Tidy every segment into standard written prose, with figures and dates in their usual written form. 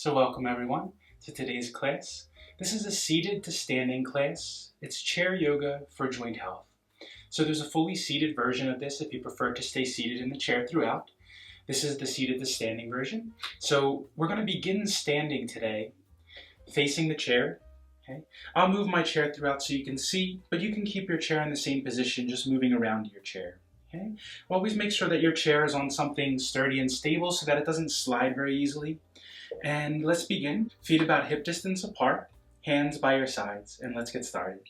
So welcome everyone to today's class. This is a seated to standing class. It's chair yoga for joint health. So there's a fully seated version of this if you prefer to stay seated in the chair throughout. This is the seated to standing version. So we're going to begin standing today, facing the chair. Okay? I'll move my chair throughout so you can see, but you can keep your chair in the same position, just moving around your chair. Okay? Always make sure that your chair is on something sturdy and stable so that it doesn't slide very easily. And let's begin. Feet about hip distance apart, hands by your sides, and let's get started.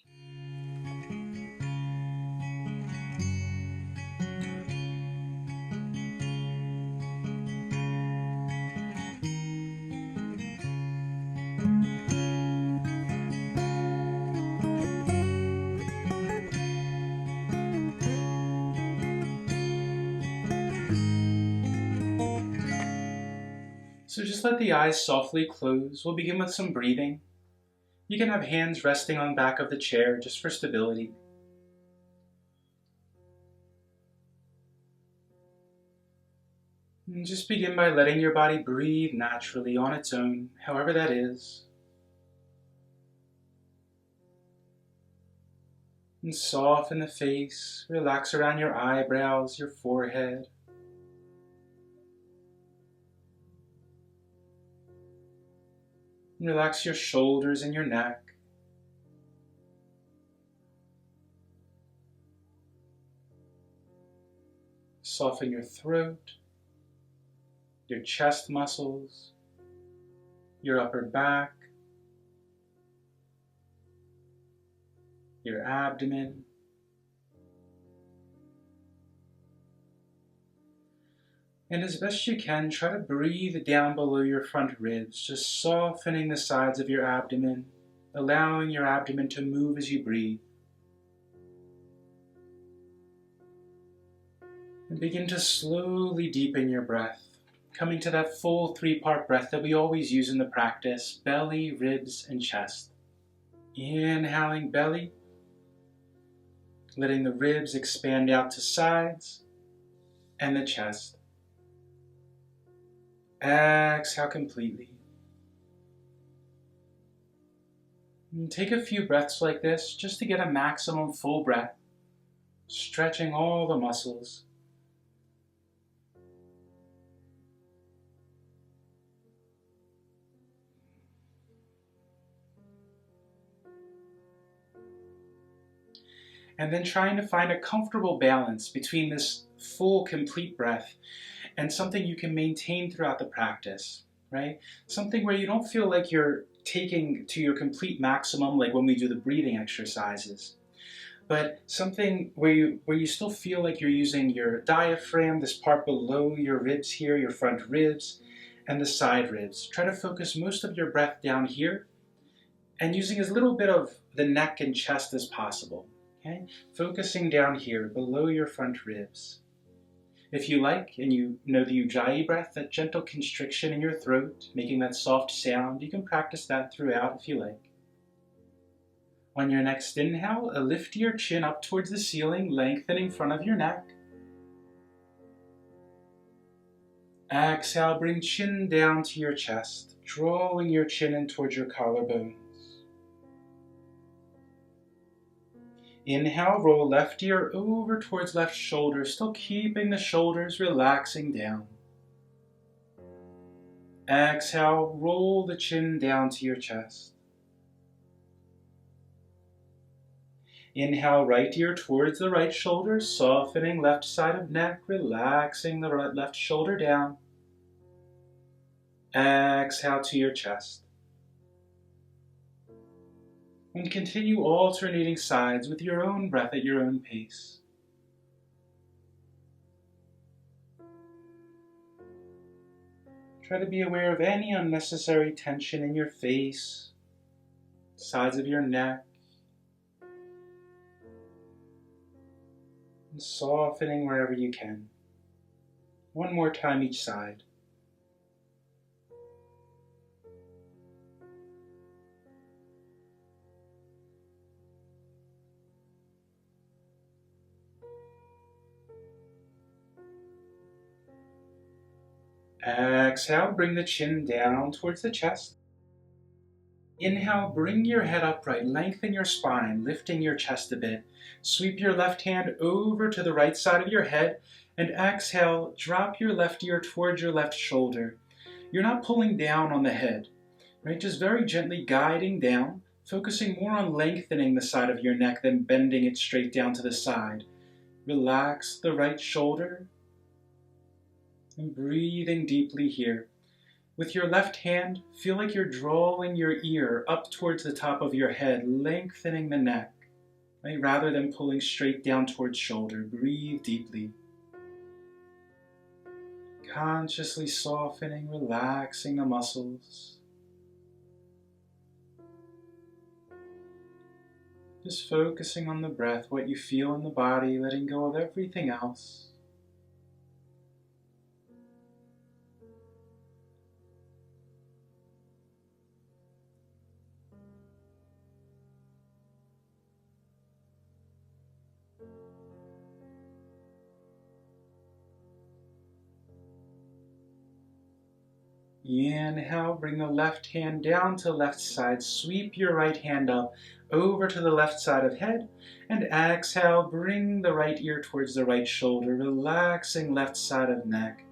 So just let the eyes softly close. We'll begin with some breathing. You can have hands resting on the back of the chair just for stability. And just begin by letting your body breathe naturally on its own, however that is. And soften the face, relax around your eyebrows, your forehead. Relax your shoulders and your neck. Soften your throat, your chest muscles, your upper back, your abdomen. And as best you can, try to breathe down below your front ribs, just softening the sides of your abdomen, allowing your abdomen to move as you breathe. And begin to slowly deepen your breath, coming to that full three-part breath that we always use in the practice: belly, ribs, and chest. Inhaling belly, letting the ribs expand out to sides, and the chest. Exhale completely. And take a few breaths like this just to get a maximum full breath, stretching all the muscles. And then trying to find a comfortable balance between this full, complete breath and something you can maintain throughout the practice, right? Something where you don't feel like you're taking to your complete maximum, like when we do the breathing exercises, but something where you still feel like you're using your diaphragm, this part below your ribs here, your front ribs, and the side ribs. Try to focus most of your breath down here and using as little bit of the neck and chest as possible. Okay? Focusing down here below your front ribs. If you like, and you know the Ujjayi breath, that gentle constriction in your throat, making that soft sound, you can practice that throughout if you like. On your next inhale, lift your chin up towards the ceiling, lengthening front of your neck. Exhale, bring chin down to your chest, drawing your chin in towards your collarbones. Inhale, roll left ear over towards left shoulder, still keeping the shoulders relaxing down. Exhale, roll the chin down to your chest. Inhale, right ear towards the right shoulder, softening left side of neck, relaxing the left shoulder down. Exhale to your chest. And continue alternating sides with your own breath at your own pace. Try to be aware of any unnecessary tension in your face, sides of your neck, and softening wherever you can. One more time each side. Exhale, bring the chin down towards the chest. Inhale, bring your head upright, lengthen your spine, lifting your chest a bit. Sweep your left hand over to the right side of your head, and exhale, drop your left ear towards your left shoulder. You're not pulling down on the head, right? Just very gently guiding down, focusing more on lengthening the side of your neck than bending it straight down to the side. Relax the right shoulder, and breathing deeply here. With your left hand, feel like you're drawing your ear up towards the top of your head, lengthening the neck, right? Rather than pulling straight down towards shoulder. Breathe deeply. Consciously softening, relaxing the muscles. Just focusing on the breath, what you feel in the body, letting go of everything else. Inhale, bring the left hand down to left side. Sweep your right hand up over to the left side of head. And exhale, bring the right ear towards the right shoulder, relaxing left side of neck.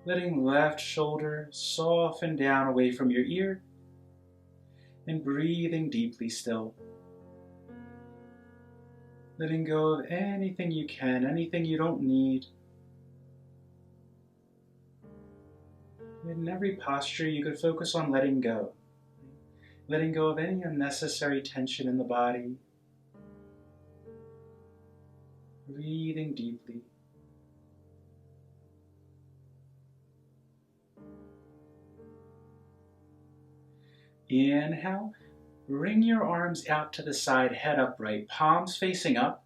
Letting left shoulder soften down away from your ear. And breathing deeply still. Letting go of anything you can, anything you don't need. In every posture, you could focus on letting go. Letting go of any unnecessary tension in the body. Breathing deeply. Inhale, bring your arms out to the side, head upright, palms facing up.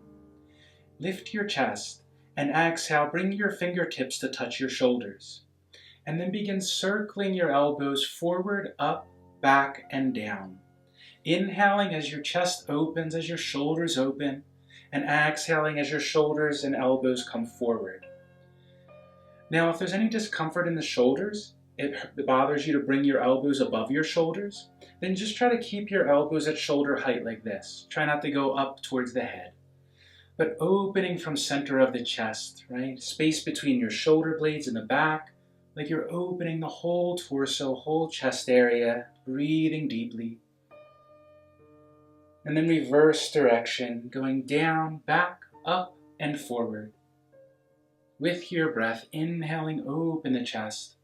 Lift your chest, and exhale, bring your fingertips to touch your shoulders. And then begin circling your elbows forward, up, back, and down. Inhaling as your chest opens, as your shoulders open, and exhaling as your shoulders and elbows come forward. Now, if there's any discomfort in the shoulders, it bothers you to bring your elbows above your shoulders, then just try to keep your elbows at shoulder height like this. Try not to go up towards the head. But opening from center of the chest, right? Space between your shoulder blades and the back, like you're opening the whole torso, whole chest area, breathing deeply. And then reverse direction, going down, back, up, and forward. With your breath, inhaling, open the chest.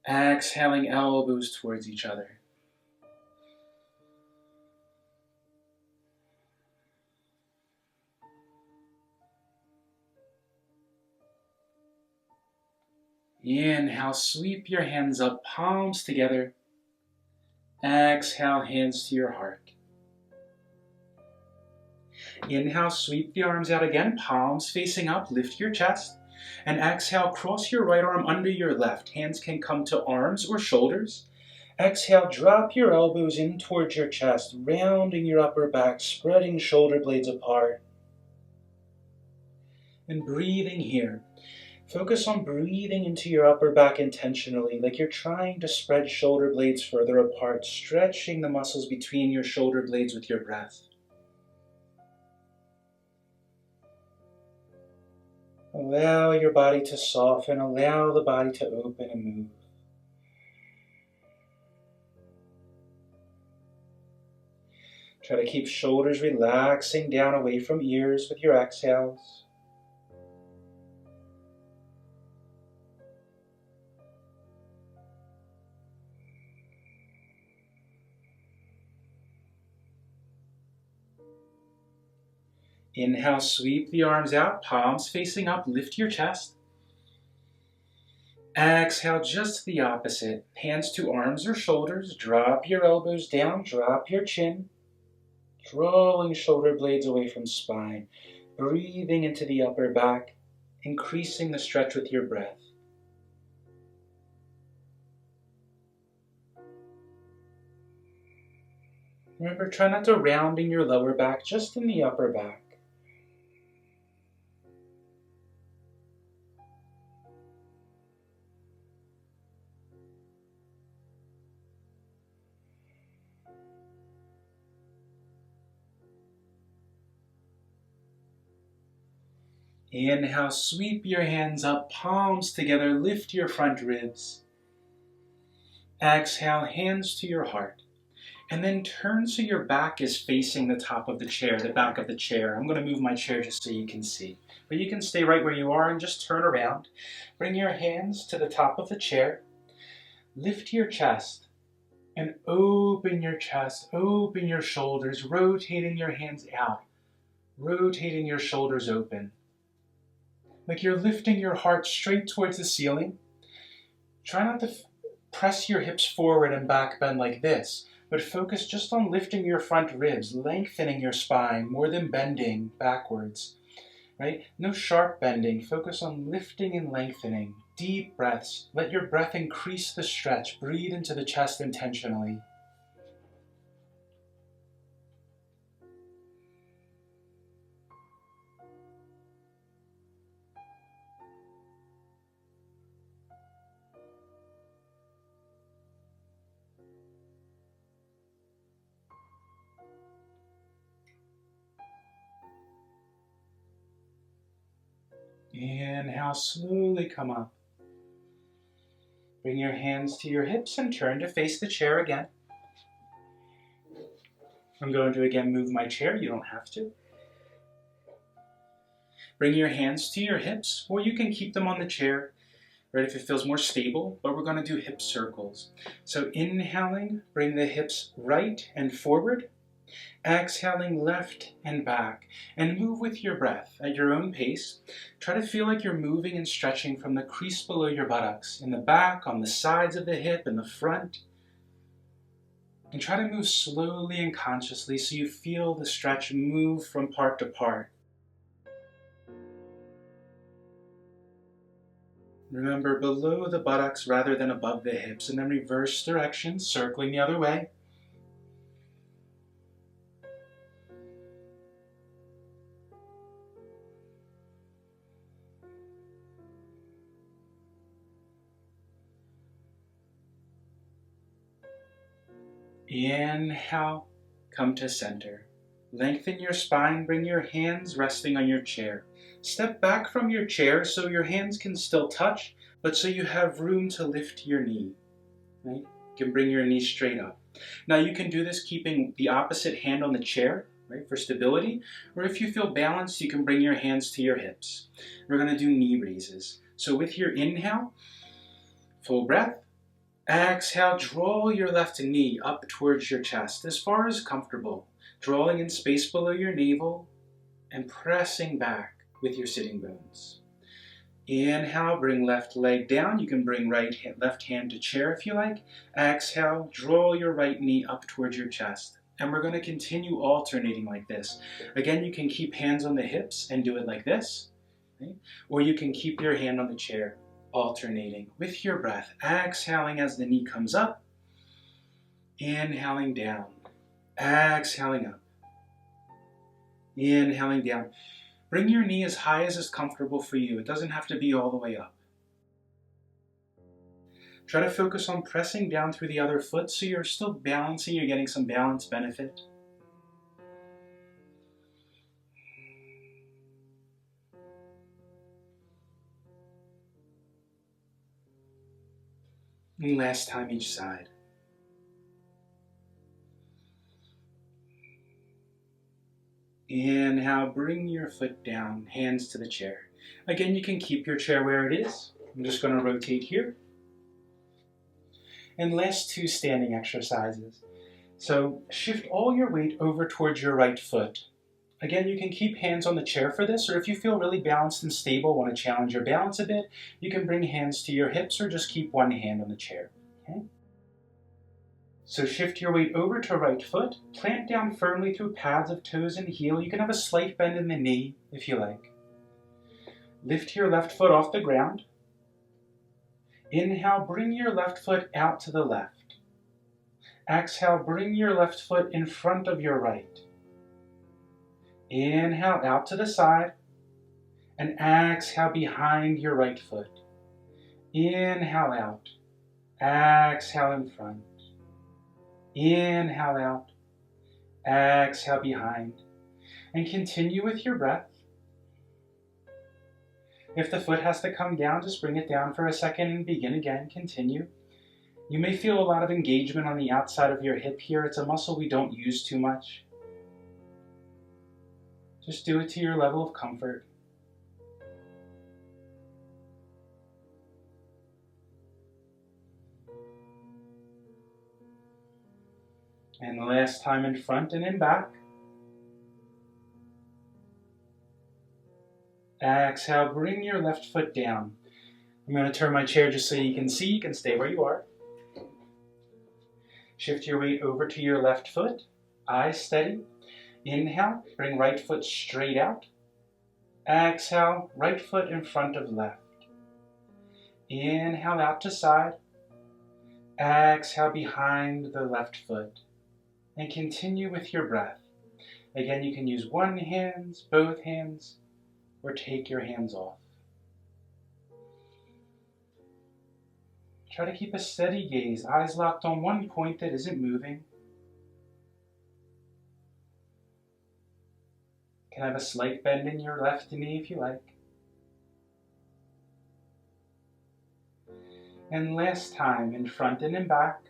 Exhaling, elbows towards each other. Inhale, sweep your hands up, palms together. Exhale, hands to your heart. Inhale, sweep the arms out again, palms facing up, lift your chest. And exhale, cross your right arm under your left. Hands can come to arms or shoulders. Exhale, drop your elbows in towards your chest, rounding your upper back, spreading shoulder blades apart. And breathing here. Focus on breathing into your upper back intentionally, like you're trying to spread shoulder blades further apart, stretching the muscles between your shoulder blades with your breath. Allow your body to soften, allow the body to open and move. Try to keep shoulders relaxing down away from ears with your exhales. Inhale, sweep the arms out, palms facing up, lift your chest. Exhale, just the opposite. Hands to arms or shoulders, drop your elbows down, drop your chin. Drawing shoulder blades away from spine. Breathing into the upper back, increasing the stretch with your breath. Remember, try not to round in your lower back, just in the upper back. Inhale, sweep your hands up, palms together, lift your front ribs. Exhale, hands to your heart. And then turn so your back is facing the top of the chair, the back of the chair. I'm going to move my chair just so you can see. But you can stay right where you are and just turn around. Bring your hands to the top of the chair. Lift your chest and open your chest, open your shoulders, rotating your hands out, rotating your shoulders open. Like you're lifting your heart straight towards the ceiling. Try not to press your hips forward and back bend like this, but focus just on lifting your front ribs, lengthening your spine more than bending backwards, right? No sharp bending. Focus on lifting and lengthening. Deep breaths. Let your breath increase the stretch. Breathe into the chest intentionally. Inhale, slowly come up. Bring your hands to your hips and turn to face the chair again. I'm going to again move my chair, you don't have to. Bring your hands to your hips, or you can keep them on the chair, right, if it feels more stable, but we're going to do hip circles. So inhaling, bring the hips right and forward. Exhaling, left and back, and move with your breath at your own pace. Try to feel like you're moving and stretching from the crease below your buttocks, in the back, on the sides of the hip, in the front. And try to move slowly and consciously so you feel the stretch move from part to part. Remember, below the buttocks rather than above the hips, and then reverse direction, circling the other way. Inhale, come to center. Lengthen your spine, bring your hands resting on your chair. Step back from your chair so your hands can still touch, but so you have room to lift your knee. Right? You can bring your knee straight up. Now you can do this keeping the opposite hand on the chair, right, for stability, or if you feel balanced, you can bring your hands to your hips. We're going to do knee raises. So with your inhale, full breath. Exhale, draw your left knee up towards your chest as far as comfortable, drawing in space below your navel and pressing back with your sitting bones. Inhale, bring left leg down. You can bring left hand to chair if you like. Exhale, draw your right knee up towards your chest. And we're going to continue alternating like this. Again, you can keep hands on the hips and do it like this, right? Or you can keep your hand on the chair, alternating with your breath, exhaling as the knee comes up, inhaling down, exhaling up, inhaling down. Bring your knee as high as is comfortable for you. It doesn't have to be all the way up. Try to focus on pressing down through the other foot so you're still balancing, you're getting some balance benefit. And last time each side. Inhale, bring your foot down, hands to the chair. Again, you can keep your chair where it is. I'm just going to rotate here. And last two standing exercises. So shift all your weight over towards your right foot. Again, you can keep hands on the chair for this, or if you feel really balanced and stable, want to challenge your balance a bit, you can bring hands to your hips or just keep one hand on the chair. Okay? So shift your weight over to right foot, plant down firmly through pads of toes and heel. You can have a slight bend in the knee if you like. Lift your left foot off the ground. Inhale, bring your left foot out to the left. Exhale, bring your left foot in front of your right. Inhale, out to the side. And exhale, behind your right foot. Inhale out. Exhale in front. Inhale out. Exhale behind. And continue with your breath. If the foot has to come down, just bring it down for a second and begin again. Continue. You may feel a lot of engagement on the outside of your hip here. It's a muscle we don't use too much. Just do it to your level of comfort. And the last time in front and in back. Exhale, bring your left foot down. I'm going to turn my chair just so you can see. You can stay where you are. Shift your weight over to your left foot. Eyes steady. Inhale, bring right foot straight out. Exhale, right foot in front of left. Inhale out to side. Exhale behind the left foot. And continue with your breath. Again, you can use one hand, both hands, or take your hands off. Try to keep a steady gaze, eyes locked on one point that isn't moving. You can have a slight bend in your left knee if you like. And last time, in front and in back.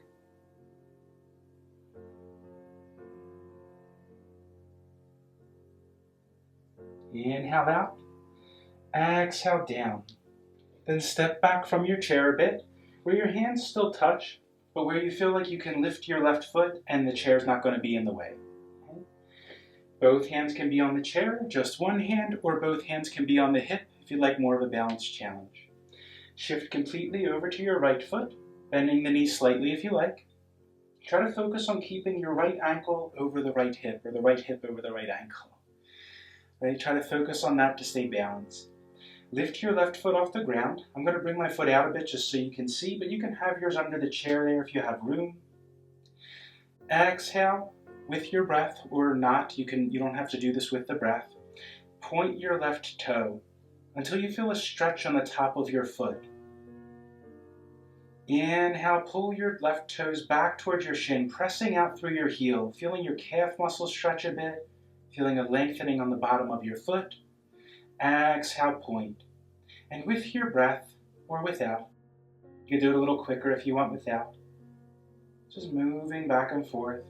Inhale out, exhale down. Then step back from your chair a bit, where your hands still touch, but where you feel like you can lift your left foot and the chair's not going to be in the way. Okay? Both hands can be on the chair, just one hand, or both hands can be on the hip if you'd like more of a balance challenge. Shift completely over to your right foot, bending the knee slightly if you like. Try to focus on keeping your right ankle over the right hip, or the right hip over the right ankle. Right? Try to focus on that to stay balanced. Lift your left foot off the ground. I'm going to bring my foot out a bit just so you can see, but you can have yours under the chair there if you have room. Exhale with your breath, or not. You don't have to do this with the breath. Point your left toe until you feel a stretch on the top of your foot. Inhale, pull your left toes back towards your shin, pressing out through your heel, feeling your calf muscles stretch a bit, feeling a lengthening on the bottom of your foot. Exhale, point. And with your breath, or without, you can do it a little quicker if you want without. Just moving back and forth,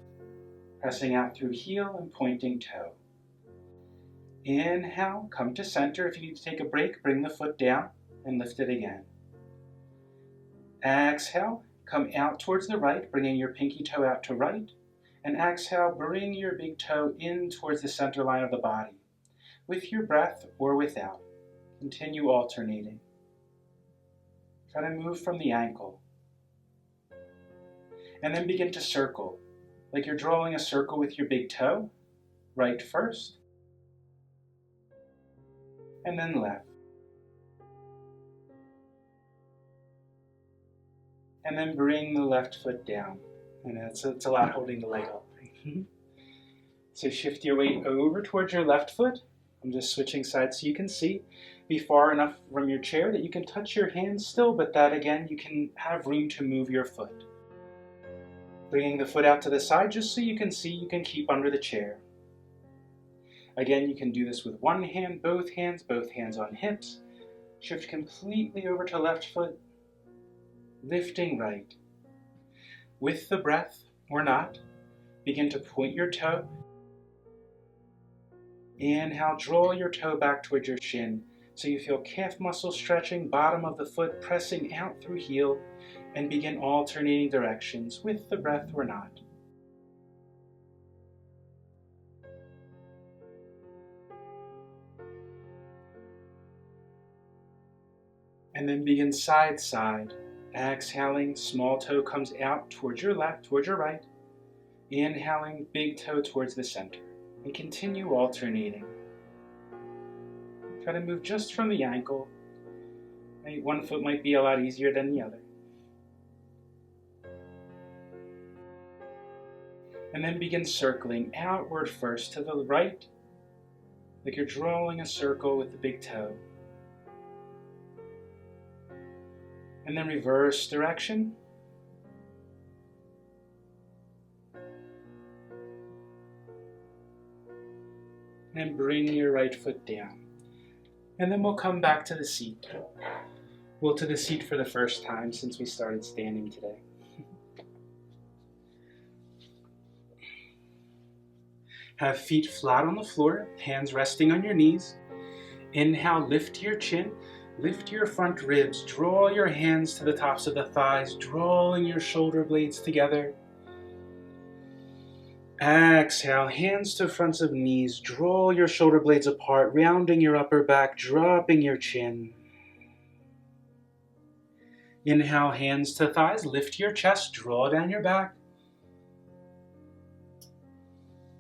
pressing out through heel and pointing toe. Inhale, come to center. If you need to take a break, bring the foot down and lift it again. Exhale, come out towards the right, bringing your pinky toe out to right. And exhale, bring your big toe in towards the center line of the body. With your breath or without. Continue alternating. Try to move from the ankle. And then begin to circle. Like you're drawing a circle with your big toe. Right first. And then left. And then bring the left foot down. And it's a lot holding the leg up. So shift your weight over towards your left foot. I'm just switching sides so you can see. Be far enough from your chair that you can touch your hands still, but that again, you can have room to move your foot. Bringing the foot out to the side just so you can see, you can keep under the chair. Again, you can do this with one hand, both hands on hips. Shift completely over to left foot, lifting right. With the breath, or not, begin to point your toe. Inhale, draw your toe back towards your shin so you feel calf muscle stretching, bottom of the foot pressing out through heel, and begin alternating directions with the breath or not. And then begin side side. Exhaling, small toe comes out towards your left, towards your right. Inhaling, big toe towards the center. And continue alternating. Try to move just from the ankle. One foot might be a lot easier than the other. And then begin circling outward first to the right, like you're drawing a circle with the big toe. And then reverse direction. And bring your right foot down. And then we'll come back to the seat. Well, to the seat for the first time since we started standing today. Have feet flat on the floor, hands resting on your knees. Inhale, lift your chin, lift your front ribs, draw your hands to the tops of the thighs, drawing your shoulder blades together. Exhale, hands to fronts of knees, draw your shoulder blades apart, rounding your upper back, dropping your chin. Inhale, hands to thighs, lift your chest, draw down your back.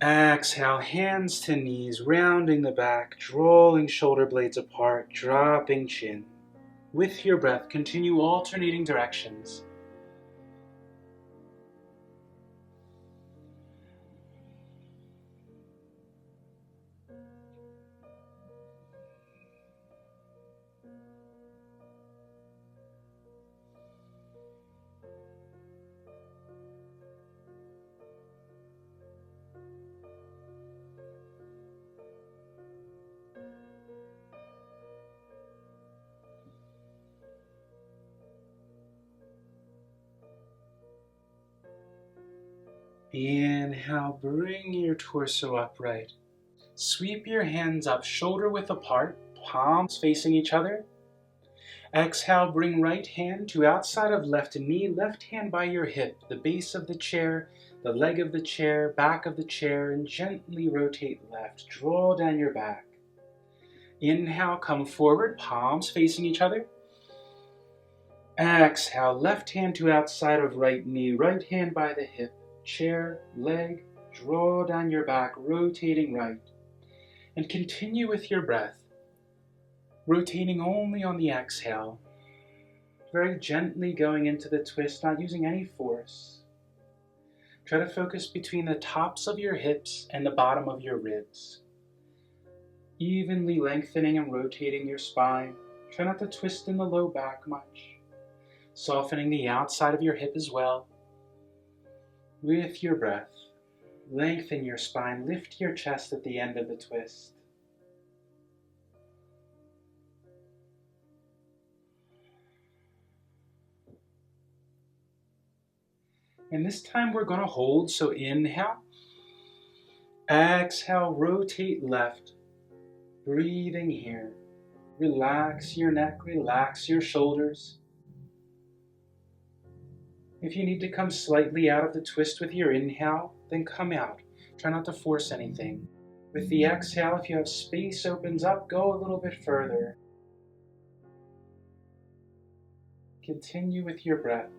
Exhale, hands to knees, rounding the back, drawing shoulder blades apart, dropping chin. With your breath, continue alternating directions. Inhale, bring your torso upright. Sweep your hands up, shoulder width apart, palms facing each other. Exhale, bring right hand to outside of left knee, left hand by your hip, the base of the chair, the leg of the chair, back of the chair, and gently rotate left. Draw down your back. Inhale, come forward, palms facing each other. Exhale, left hand to outside of right knee, right hand by the hip, chair, leg, draw down your back, rotating right. And continue with your breath, rotating only on the exhale. Very gently going into the twist, not using any force. Try to focus between the tops of your hips and the bottom of your ribs. Evenly lengthening and rotating your spine. Try not to twist in the low back much. Softening the outside of your hip as well. With your breath, lengthen your spine, lift your chest at the end of the twist. And this time we're going to hold, so inhale. Exhale, rotate left. Breathing here. Relax your neck, relax your shoulders. If you need to come slightly out of the twist with your inhale, then come out. Try not to force anything. With the exhale, if you have space opens up, go a little bit further. Continue with your breath.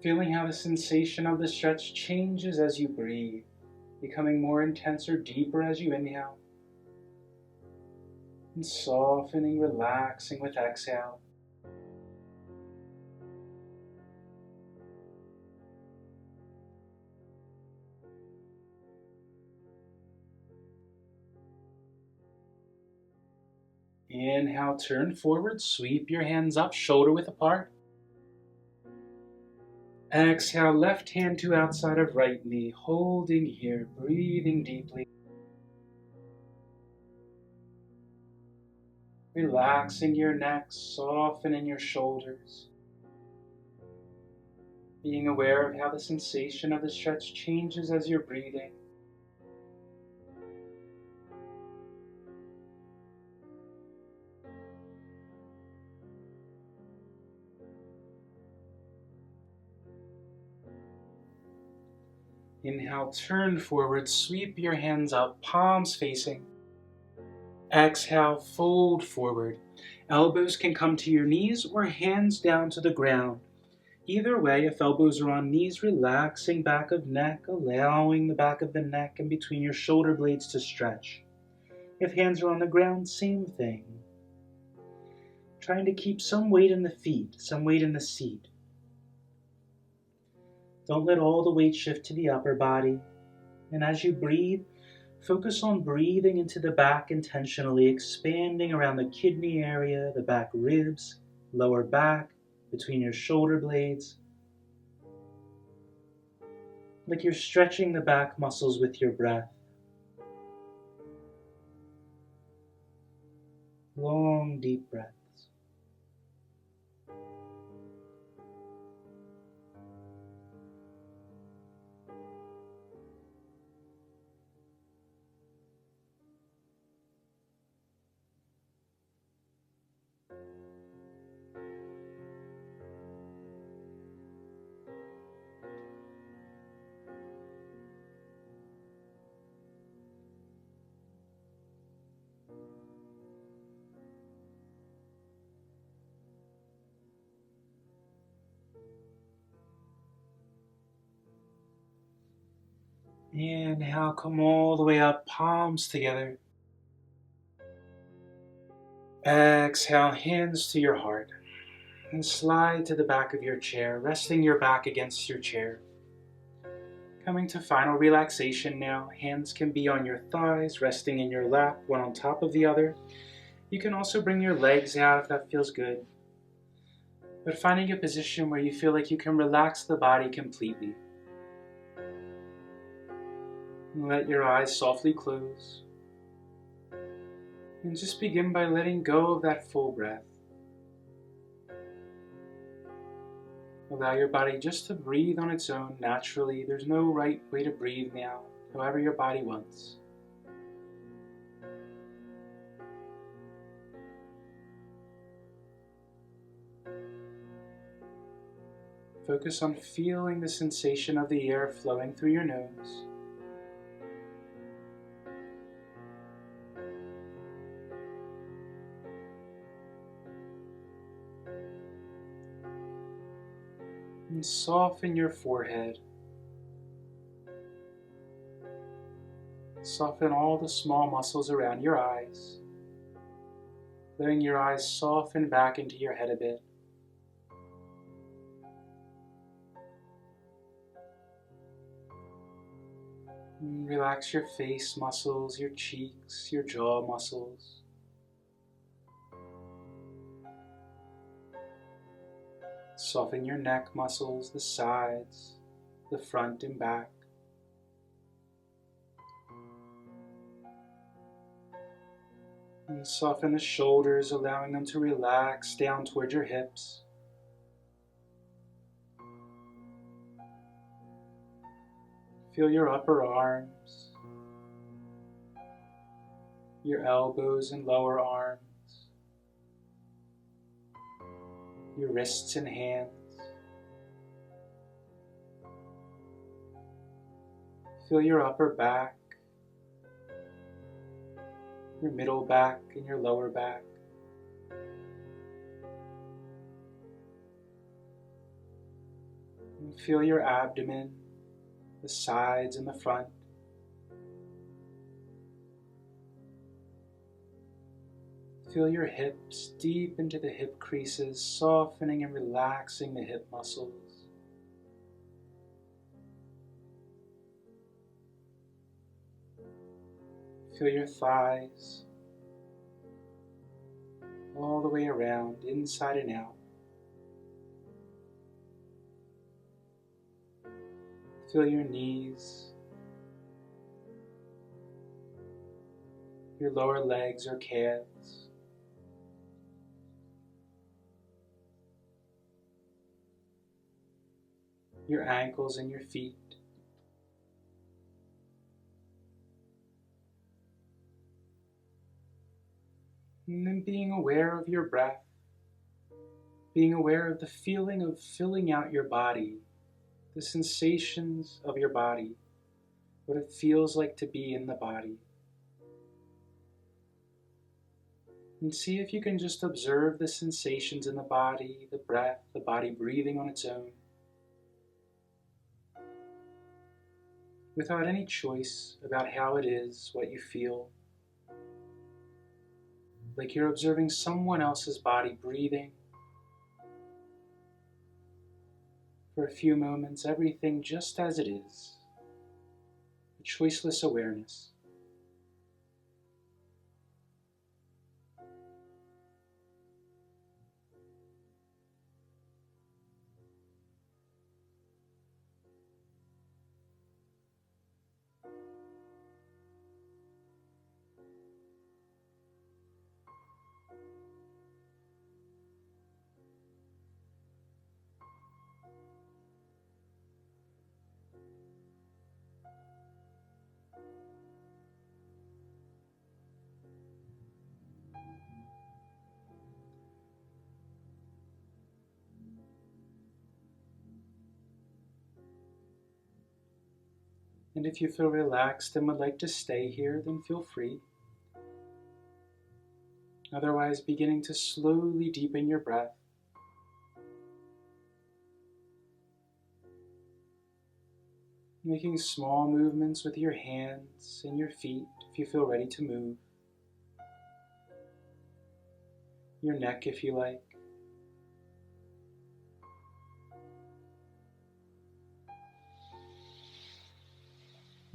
Feeling how the sensation of the stretch changes as you breathe, becoming more intense or deeper as you inhale. And softening, relaxing with exhale. Inhale, turn forward, sweep your hands up, shoulder width apart. Exhale, left hand to outside of right knee, holding here, breathing deeply. Relaxing your neck, softening your shoulders. Being aware of how the sensation of the stretch changes as you're breathing. Inhale, turn forward, sweep your hands up, palms facing. Exhale, fold forward. Elbows can come to your knees or hands down to the ground. Either way, if elbows are on knees, relaxing back of neck, allowing the back of the neck and between your shoulder blades to stretch. If hands are on the ground, same thing. Trying to keep some weight in the feet, some weight in the seat. Don't let all the weight shift to the upper body. And as you breathe, focus on breathing into the back intentionally, expanding around the kidney area, the back ribs, lower back, between your shoulder blades. Like you're stretching the back muscles with your breath. long, deep breaths. Inhale, come all the way up, palms together. Exhale, hands to your heart. And slide to the back of your chair, resting your back against your chair. Coming to final relaxation now. Hands can be on your thighs, resting in your lap, one on top of the other. You can also bring your legs out if that feels good. But finding a position where you feel like you can relax the body completely. Let your eyes softly close. And just begin by letting go of that full breath. Allow your body just to breathe on its own naturally. There's no right way to breathe now, however your body wants. Focus on feeling the sensation of the air flowing through your nose. And soften your forehead. Soften all the small muscles around your eyes. Letting your eyes soften back into your head a bit. And relax your face muscles, your cheeks, your jaw muscles. Soften your neck muscles, the sides, the front and back. And soften the shoulders, allowing them to relax down toward your hips. Feel your upper arms, your elbows and lower arms, your wrists and hands. Feel your upper back, your middle back and your lower back. And feel your abdomen, the sides and the front. Feel your hips deep into the hip creases, softening and relaxing the hip muscles. Feel your thighs all the way around, inside and out. Feel your knees, your lower legs or calves. Your ankles and your feet. And then being aware of your breath, being aware of the feeling of filling out your body, the sensations of your body, what it feels like to be in the body. And see if you can just observe the sensations in the body, the breath, the body breathing on its own, without any choice about how it is, what you feel. Like you're observing someone else's body breathing. For a few moments, everything just as it is. A choiceless awareness. And if you feel relaxed and would like to stay here, then feel free. Otherwise, beginning to slowly deepen your breath. Making small movements with your hands and your feet if you feel ready to move. Your neck if you like.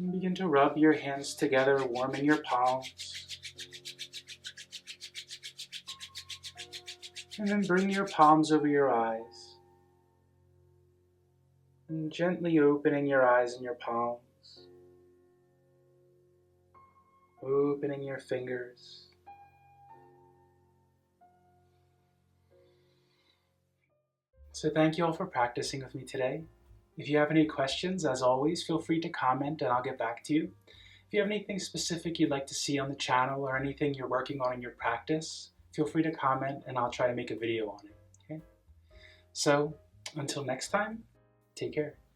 And begin to rub your hands together, warming your palms. And then bring your palms over your eyes. And gently opening your eyes and your palms. Opening your fingers. So thank you all for practicing with me today. If you have any questions, as always, feel free to comment and I'll get back to you. If you have anything specific you'd like to see on the channel or anything you're working on in your practice, feel free to comment and I'll try to make a video on it. Okay? So until next time, take care.